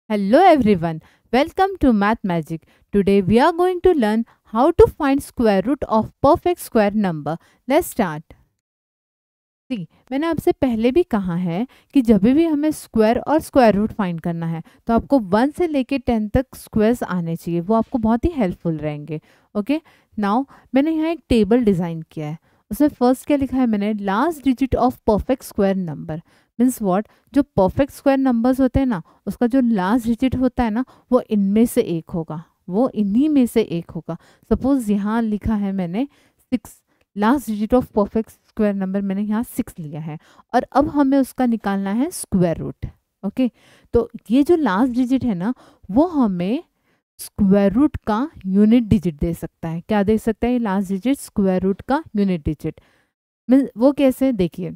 Hello everyone, welcome to Math Magic. Today we are going to learn how to find square root of perfect square number. Let's start. सी मैंने आपसे पहले भी कहा है कि जब भी हमें स्क्वायर और स्क्वायर रूट फाइंड करना है तो आपको 1 से लेके 10 तक स्क्वायर्स आने चाहिए, वो आपको बहुत ही हेल्पफुल रहेंगे। ओके, नाउ मैंने यहाँ एक टेबल डिज़ाइन किया है। उसमें फर्स्ट क्या लिखा है मैंने, last digit of perfect square number. Means what, जो परफेक्ट स्क्वायर नंबर्स होते हैं ना, उसका जो लास्ट डिजिट होता है ना, वो इनमें से एक होगा, वो इन्हीं में से एक होगा। सपोज यहाँ लिखा है मैंने 6, last digit of perfect square number मैंने यहाँ 6 लिया है और अब हमें उसका निकालना है स्क्वायर रूट। ओके, तो ये जो लास्ट डिजिट है ना, वो हमें स्क्वायर रूट का यूनिट डिजिट दे सकता है। क्या दे सकता है ये लास्ट डिजिट? स्क्वायर रूट का यूनिट डिजिट। मीन वो कैसे, देखिए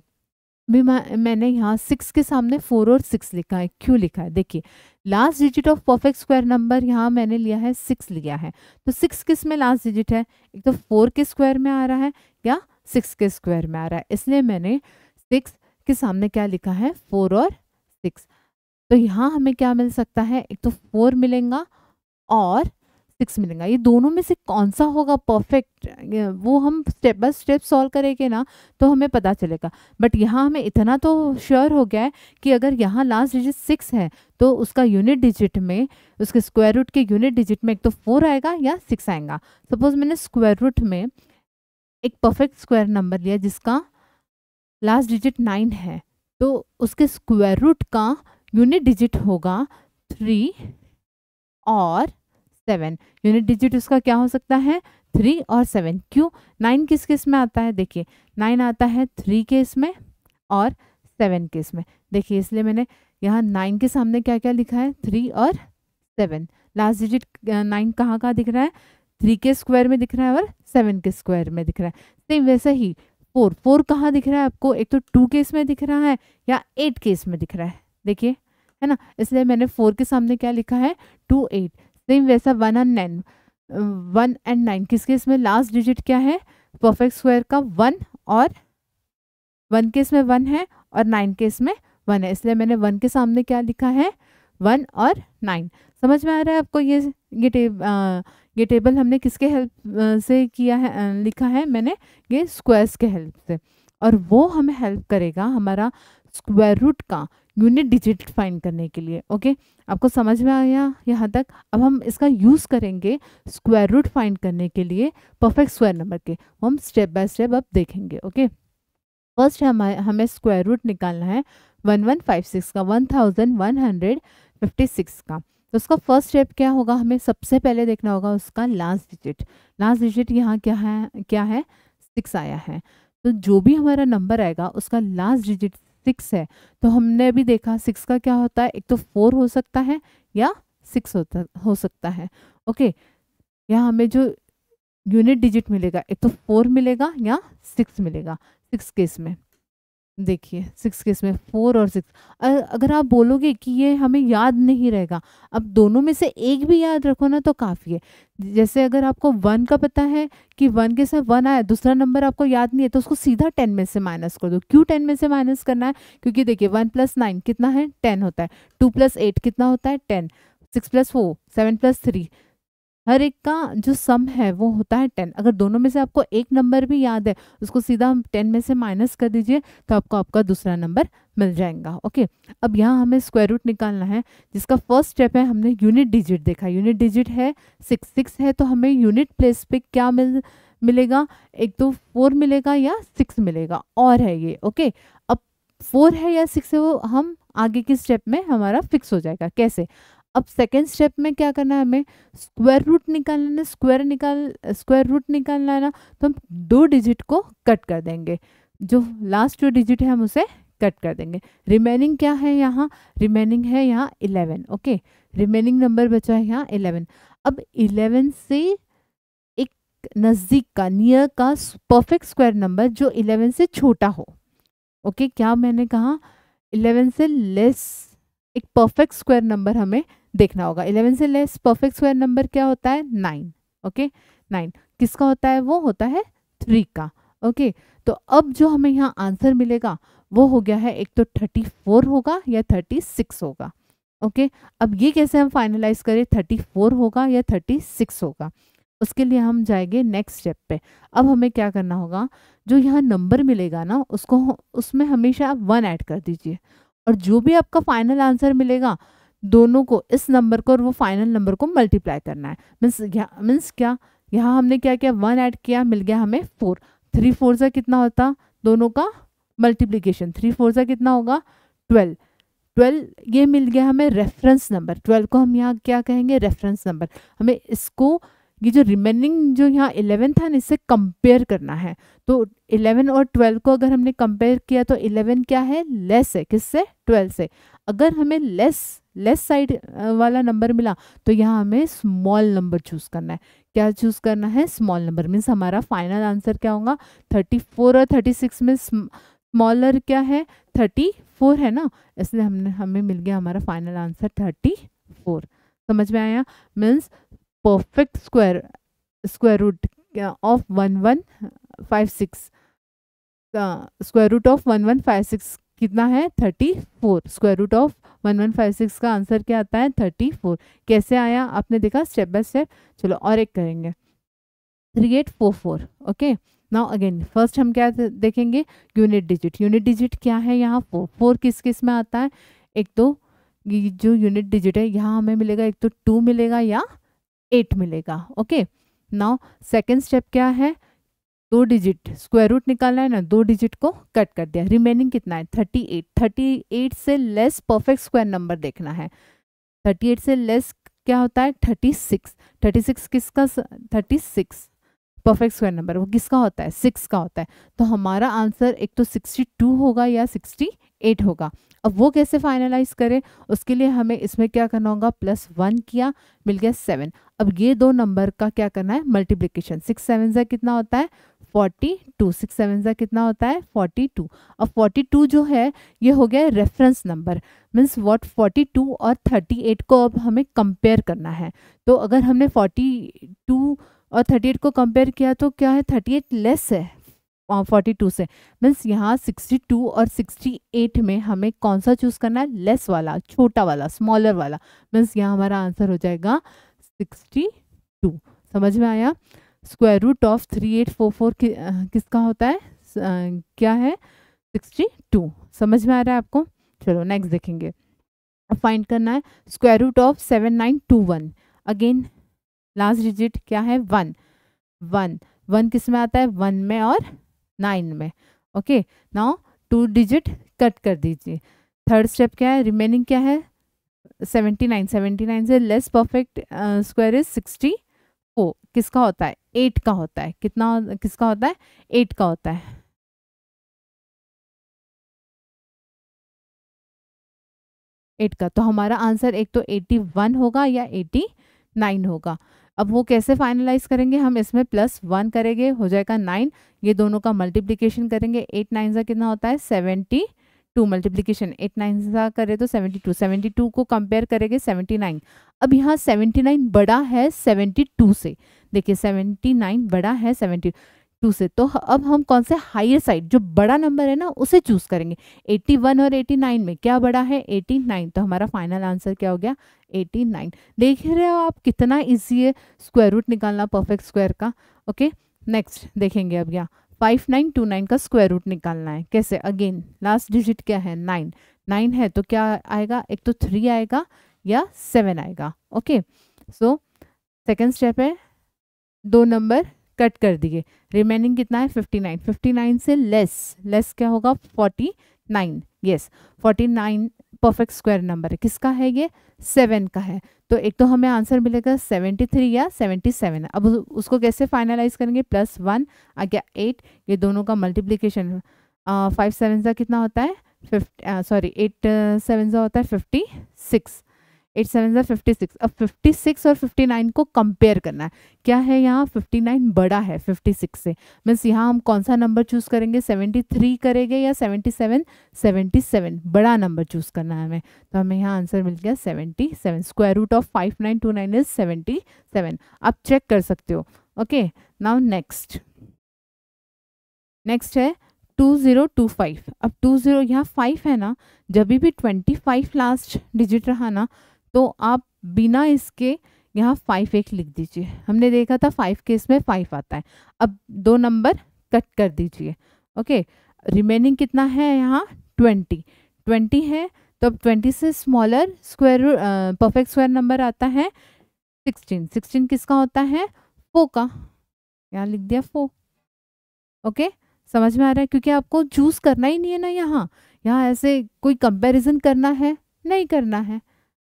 भी मैंने यहाँ 6 के सामने 4 और 6 लिखा है। क्यों लिखा है? देखिए, last digit of perfect square number यहाँ मैंने लिया है 6 लिया है, तो 6 किस में लास्ट डिजिट है? एक तो 4 के स्क्वायर में आ रहा है या 6 के स्क्वायर में आ रहा है, इसलिए मैंने 6 के सामने क्या लिखा है? 4 और 6। तो यहाँ हमें क्या मिल सकता है? एक तो 4 मिलेगा और 6 मिलेगा। ये दोनों में से कौन सा होगा परफेक्ट, वो हम स्टेप बाय स्टेप सॉल्व करेंगे ना तो हमें पता चलेगा। बट यहाँ हमें इतना तो श्योर हो गया है कि अगर यहाँ लास्ट डिजिट 6 है तो उसका यूनिट डिजिट में, उसके स्क्वायर रूट के यूनिट डिजिट में एक तो 4 आएगा या 6 आएगा। सपोज मैंने स्क्वायर रूट में एक परफेक्ट स्क्वायर नंबर लिया जिसका लास्ट डिजिट 9 है, तो उसके स्क्वायर रूट का यूनिट डिजिट होगा 3 और 7। यूनिट डिजिट उसका क्या हो सकता है? 3 और 7। क्यों? 9 किस केस में आता है? देखिए 9 आता है 3 केस में और 7 केस में। देखिए इसलिए मैंने यहाँ 9 के सामने क्या क्या लिखा है? 3 और 7। लास्ट डिजिट 9 कहाँ कहाँ दिख रहा है? 3 के स्क्वायर में दिख रहा है और 7 के स्क्वायर में दिख रहा है। सेम वैसे ही 4 कहाँ दिख रहा है आपको? एक तो 2 केस में दिख रहा है या 8 केस में दिख रहा है, देखिए, है ना, इसलिए मैंने 4 के सामने क्या लिखा है? 2 8। सेम वैसा 1 और 9, 1 एंड 9 किस केस में लास्ट डिजिट क्या है परफेक्ट स्क्वायर का? 1, और 1 केस में 1 है और 9 केस में 1 है, इसलिए मैंने 1 के सामने क्या लिखा है? 1 और 9। समझ में आ रहा है आपको? ये टेबल हमने किसके हेल्प से किया है, लिखा है मैंने ये स्क्वायर्स के हेल्प से, और वो हमें हेल्प करेगा हमारा स्क्वायर रूट का यूनिट डिजिट फाइंड करने के लिए। ओके, आपको समझ में आया यहाँ तक? अब हम इसका यूज़ करेंगे स्क्वायर रूट फाइंड करने के लिए परफेक्ट स्क्वायर नंबर के, वो हम स्टेप बाय स्टेप अब देखेंगे। ओके, फर्स्ट हमें स्क्वायर रूट निकालना है 1156 का, 1156 का। तो उसका फर्स्ट स्टेप क्या होगा? हमें सबसे पहले देखना होगा उसका लास्ट डिजिट। लास्ट डिजिट यहाँ क्या है? 6 आया है, तो जो भी हमारा नंबर आएगा उसका लास्ट डिजिट 6 है। तो हमने अभी देखा 6 का क्या होता है? एक तो 4 हो सकता है या 6 हो सकता है। ओके, यहाँ हमें जो यूनिट डिजिट मिलेगा एक तो 4 मिलेगा या 6 मिलेगा। 6 केस में देखिए, 6 केस में 4 और 6। अगर आप बोलोगे कि ये हमें याद नहीं रहेगा, अब दोनों में से एक भी याद रखो ना तो काफ़ी है। जैसे अगर आपको 1 का पता है कि 1 के साथ 1 आया, दूसरा नंबर आपको याद नहीं है, तो उसको सीधा 10 में से माइनस कर दो। क्यों 10 में से माइनस करना है? क्योंकि देखिए 1 + 9 कितना है? 10 होता है। 2 + 8 कितना होता है? 10। 6 + 4 7 + 3, हर एक का जो सम है वो होता है 10। अगर दोनों में से आपको एक नंबर भी याद है, उसको सीधा हम 10 में से माइनस कर दीजिए तो आपको आपका दूसरा नंबर मिल जाएगा। ओके, अब यहाँ हमें स्क्वायर रूट निकालना है, जिसका फर्स्ट स्टेप है, हमने यूनिट डिजिट देखा। यूनिट डिजिट है 6 है, तो हमें यूनिट प्लेस पे क्या मिलेगा? एक तो 4 मिलेगा या 6 मिलेगा, और है ये। ओके, अब 4 है या 6 है वो हम आगे की स्टेप में हमारा फिक्स हो जाएगा। कैसे? अब सेकेंड स्टेप में क्या करना है? हमें स्क्वायर रूट निकालना है। स्क्वायर रूट निकालना है ना, तो हम 2 डिजिट को कट कर देंगे। जो लास्ट 2 डिजिट है हम उसे कट कर देंगे। रिमेनिंग क्या है यहाँ? रिमेनिंग है यहाँ 11। ओके, रिमेनिंग नंबर बचा है यहाँ 11। अब 11 से एक नज़दीक का, नियर का परफेक्ट स्क्वायर नंबर जो 11 से छोटा हो। ओके, क्या मैंने कहा? 11 से लेस एक परफेक्ट स्क्वायर नंबर हमें देखना होगा। 11 से लेस परफेक्ट स्क्वायर नंबर क्या होता है? 9। ओके, 9 किसका होता है? वो होता है 3 का। ओके, तो अब जो हमें यहाँ आंसर मिलेगा वो हो गया है, एक तो 34 होगा या 36 होगा। ओके, अब ये कैसे हम फाइनलाइज करें, 34 होगा या 36 होगा, उसके लिए हम जाएंगे नेक्स्ट स्टेप पे। अब हमें क्या करना होगा, जो यहाँ नंबर मिलेगा ना उसको उसमें हमेशा आप 1 ऐड कर दीजिए, और जो भी आपका फाइनल आंसर मिलेगा दोनों को, इस नंबर को और वो फाइनल नंबर को मल्टीप्लाई करना है। मीन्स क्या, यहाँ हमने क्या किया, 1 ऐड किया, मिल गया हमें 4। 3 4 से कितना होता, दोनों का मल्टीप्लीकेशन, 3 4 से कितना होगा 12। 12 ये मिल गया हमें रेफरेंस नंबर, 12 को हम यहाँ क्या कहेंगे, रेफरेंस नंबर। हमें इसको, ये जो रिमेनिंग जो यहाँ 11 था ना, इससे कंपेयर करना है। तो 11 और 12 को अगर हमने कंपेयर किया तो 11 क्या है, लेस है, किससे, 12 से। अगर हमें लेस साइड वाला नंबर मिला तो यहाँ हमें स्मॉल नंबर चूज करना है। क्या चूज करना है, स्मॉल नंबर। मीन्स हमारा फाइनल आंसर क्या होगा, 34 और 36 में स्मॉलर क्या है, 34 है ना, इसलिए हमें मिल गया हमारा फाइनल आंसर 34। समझ में आया। Means perfect square root of 1156, square root of 1156 कितना है, 34। स्क्वायर रूट ऑफ 1156 का आंसर क्या आता है, 34। कैसे आया आपने देखा, स्टेप बाय स्टेप। चलो और एक करेंगे, 3844। ओके, नाउ अगेन फर्स्ट हम क्या देखेंगे, यूनिट डिजिट। यूनिट डिजिट क्या है, यहाँ 4 4 किस किस में आता है, एक तो ये जो यूनिट डिजिट है यहाँ हमें मिलेगा, एक तो 2 मिलेगा या 8 मिलेगा। ओके, नाउ सेकेंड स्टेप क्या है, 2 डिजिट स्क्वायर रूट निकालना है ना, 2 डिजिट को कट कर दिया, रिमेनिंग कितना है 38। 38 से लेस परफेक्ट स्क्वायर नंबर देखना है। 38 से लेस क्या होता है, 36। 36 किसका, 36 परफेक्ट स्क्वायर नंबर वो किसका होता है, 6 का होता है। तो हमारा आंसर एक तो 62 होगा या 68 होगा। अब वो कैसे फाइनलाइज करें, उसके लिए हमें इसमें क्या करना होगा, +1 किया, मिल गया 7। अब ये दो नंबर का क्या करना है, मल्टीप्लिकेशन। 6 7 से कितना होता है, 42। 6 7 से कितना होता है, 42। अब 42 जो है ये हो गया रेफरेंस नंबर। मीन्स व्हाट, 42 और 38 को अब हमें कंपेयर करना है। तो अगर हमने 42 और 38 को कंपेयर किया तो क्या है, 38 लेस है 42 से। मीन्स यहाँ 62 और 68 में हमें कौन सा चूज करना है, लेस वाला, छोटा वाला, स्मॉलर वाला। मीन्स यहाँ हमारा आंसर हो जाएगा 62। समझ में आया। स्क्वायर रूट ऑफ 3844 किसका होता है, क्या है, 62। समझ में आ रहा है आपको। चलो नेक्स्ट देखेंगे। अब फाइंड करना है square root of 7921। Again last digit क्या है, 1 1 1 किस में आता है, 1 में और 9 में। ओके, नाउ 2 डिजिट कट कर दीजिए। थर्ड स्टेप क्या है, रिमेनिंग क्या है, 79। 79 से लेस परफेक्ट स्क्वायर इज 64। किसका होता है, 8 का होता है। कितना किसका होता है, 8 का होता है। एट का, तो हमारा आंसर एक तो 81 होगा या 89 होगा। अब वो कैसे फाइनलाइज करेंगे, हम इसमें +1 करेंगे, हो जाएगा 9। ये दोनों का मल्टीप्लिकेशन करेंगे, 8 9 से कितना होता है, 72। मल्टीप्लिकेशन 8 9 से करे तो 72। 72 को कंपेयर करेंगे 79। अब यहाँ 79 बड़ा है 72 से। देखिए 79 बड़ा है 72 से, तो अब हम कौन से हायर साइड, जो बड़ा नंबर है ना उसे चूज करेंगे। 81 और 89 में क्या बड़ा है, 89। तो हमारा फाइनल आंसर क्या हो गया, 89। देख रहे हो आप कितना इजी है स्क्वायर रूट निकालना परफेक्ट स्क्वायर का। ओके, नेक्स्ट देखेंगे। अब यहाँ 5929 का स्क्वायर रूट निकालना है। कैसे, अगेन लास्ट डिजिट क्या है, 9। 9 है तो क्या आएगा, एक तो 3 आएगा या 7 आएगा। ओके, सो सेकेंड स्टेप है, दो नंबर कट कर दिए, रिमेनिंग कितना है, 59। 59 से लेस क्या होगा, 49। यस, 49 परफेक्ट स्क्वायर नंबर है। किसका है ये, 7 का है। तो एक तो हमें आंसर मिलेगा 73 या 77। अब उसको कैसे फाइनलाइज करेंगे, +1 आ गया 8, ये दोनों का मल्टीप्लीकेशन। 5 7 का कितना होता है, 8 7 होता है 56। 8 7 56। अब 56 और 59 को कंपेयर करना है। क्या है यहाँ, 59 बड़ा है 56 से। मीन्स यहाँ हम कौन सा नंबर चूज करेंगे, 73 करेंगे या 77। 77 बड़ा नंबर चूज करना है हमें। तो हमें यहाँ आंसर मिल गया 77। Square root of 5929 is 77। आप चेक कर सकते हो। ओके, नाउ नेक्स्ट है 2025, अब 20 यहाँ 5 है ना, जब भी 25 लास्ट डिजिट रहा ना तो आप बिना इसके यहाँ 5 एक लिख दीजिए। हमने देखा था 5 के इसमें 5 आता है। अब 2 नंबर कट कर दीजिए। ओके, रिमेनिंग कितना है यहाँ 20 है, तो अब 20 से smaller square perfect square number आता है 16 किसका होता है 4 का, यहाँ लिख दिया 4। ओके, समझ में आ रहा है, क्योंकि आपको चूज करना ही नहीं है ना, यहाँ ऐसे कोई कंपैरिजन करना है नहीं करना है।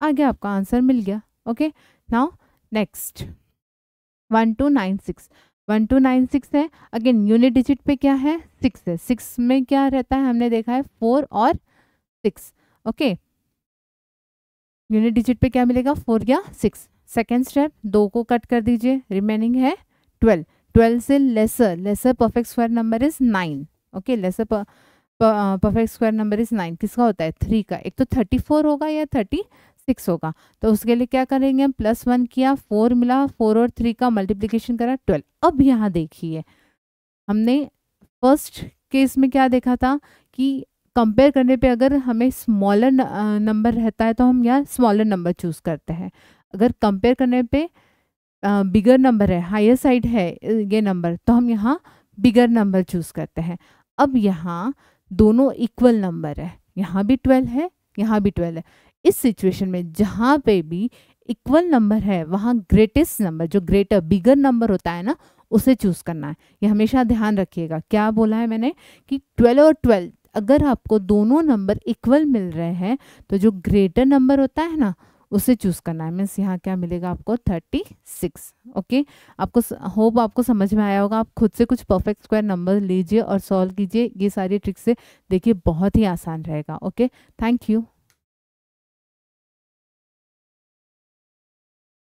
आगे आपका आंसर मिल गया। ओके, नाउ नेक्स्ट 1296 है। अगेन यूनिट डिजिट पे क्या है 6 है। 6 में क्या रहता है, हमने देखा है 4 और 6। ओके, यूनिट डिजिट पे क्या मिलेगा 4 या 6। सेकेंड स्टेप, 2 को कट कर दीजिए, रिमेनिंग है 12 से lesser perfect square number is 9। Okay, lesser perfect square number is 9 किसका होता है 3 का। एक तो 34 होगा या 36 होगा, तो उसके लिए क्या करेंगे हम, +1 किया 4 मिला, 4 और 3 का मल्टीप्लिकेशन करा 12। अब यहाँ देखिए, हमने फर्स्ट केस में क्या देखा था कि कंपेयर करने पे अगर हमें स्मॉलर नंबर रहता है तो हम यहाँ स्मॉलर नंबर चूज करते हैं। अगर कंपेयर करने पे बिगर नंबर है, हायर साइड है ये नंबर, तो हम यहाँ बिगर नंबर चूज करते हैं। अब यहाँ दोनों इक्वल नंबर है, यहाँ भी 12 है, यहाँ भी 12 है। इस सिचुएशन में जहाँ पे भी इक्वल नंबर है वहाँ ग्रेटेस्ट नंबर, जो ग्रेटर बिगर नंबर होता है ना, उसे चूज करना है। ये हमेशा ध्यान रखिएगा। क्या बोला है मैंने कि 12 और 12 अगर आपको दोनों नंबर इक्वल मिल रहे हैं तो जो ग्रेटर नंबर होता है ना उसे चूज करना है। मीन्स यहाँ क्या मिलेगा आपको 36। ओके, आपको होप आपको समझ में आया होगा। आप खुद से कुछ परफेक्ट स्क्वायर नंबर लीजिए और सॉल्व कीजिए। ये सारी ट्रिक्स से देखिए बहुत ही आसान रहेगा। Okay, thank you.